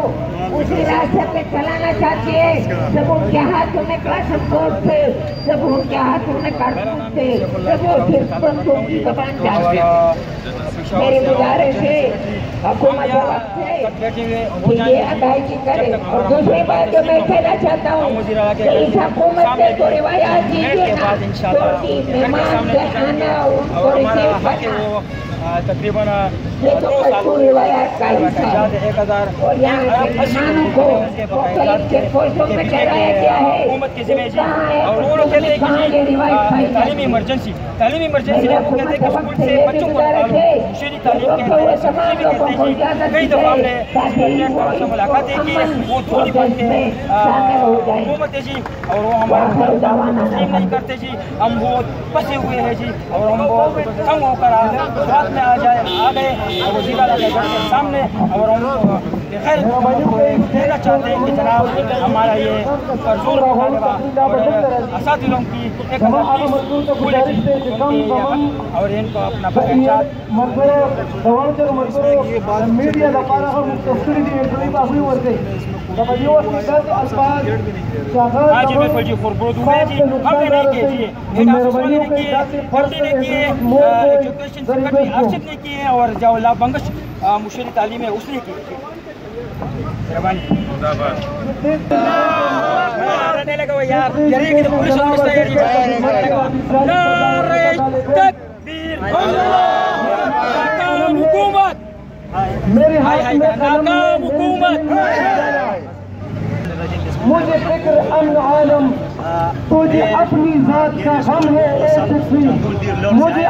اسی راستے پہ چلانا چاہتی ہے. جب ان کے ہاتھوں میں قاسم کوٹ تھے، جب ان کے ہاتھوں میں کارتوس تھے، جب وہ صرف بندوں کی زبان جانتے تھے. میری گزارش ہے حکومت وقت ہے کہ یہ ادائیگی کرے. اور دوسری بات جو میں کہنا چاہتا ہوں کہ اس حکومت کے جو روایات دیجیے نا، تو مہمان کے آنا ان کو ریسیو کرنا، تقریباً یہ تو کچھ روایات کا حصہ ہے. اور یہاں کے مہمانوں کو مختلف چیک پوسٹوں میں ٹھہرایا گیا ہے. حکومت کی ذمہ ہے کہاں یہ روایت پائی تعلیمی ایمرجنسی اسکول سے بچوں کو شہری تعلیم کہتے ہیں. کئی دفعہ ہم نے سے ملاقاتیں کی، وہ تھوڑی بات ہے حکومت ہے جی، اور وہ ہمارا تسلیم نہیں کرتے جی. ہم بہت پھنسے ہوئے ہیں جی، اور ہم بہت تنگ ہو کر رات میں آ گئے وزیر اعلیٰ کے گھر کے سامنے. اور ہم خیر کہنا چاہتے ہیں کہ جناب ہمارا یہ فرضوں اور اساتذہ کی 1030 اور ان کو اپنا ہاں جی بالکل جی خوربرود ہوئے جی. ہم نے نہیں کیے جی، ایجوکیشن سیکرٹری ارشد نے کیے، اور جو بنگش مشیر تعلیم ہے اس نے کی. حکومت ناکام حکومت. مجھے فکر امن عالم تجھے اپنی ذات کا غم ہے. مجھے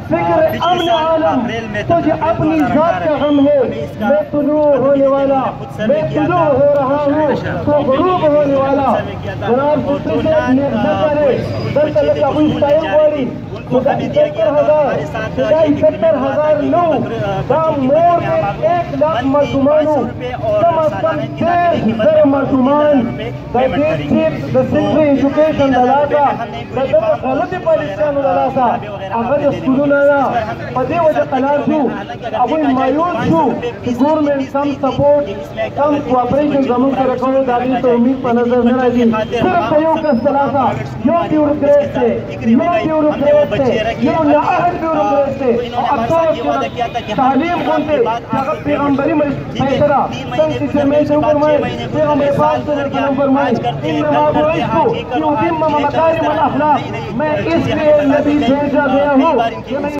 فکر امن عالم تجھے اپنی ذات کا غم ہے. میں طلوع ہونے والا، میں طلوع ہو رہا ہوں تو غروب ہونے والا. جناب سسٹر سے نظر ہے دلتا لگا ہوئی سٹائل کواری سدائی 70,000 لوگ دام مور میں 1,00,000 مردمانوں کم از کم 10,000 مردمان سیکٹری ایجوکیشن دلاسا غلطی پالیسیانو دلاسا اگر سکولوں پدے وجہ قلار شو ابوی مایوس شو کہ گورنمنٹ کم سپورٹ کم کوآپریشن زمین کے رکھنے داخل تو امید پر نظر نہ رہی. صرف سیوکس دلاسا یو بیوروکریٹ سے یو نااہد بیوروکریٹ سے افسوس کے تعلیم کھولتے اگر پیغمبری فیصلہ سنگ سے میں سے فرمائے پیغمبر پاک سے نرکلم فرمائے انما بعثت لأتم مکارم الاخلاق. میں اس لیے نبی بھیجا گیا ہوں کہ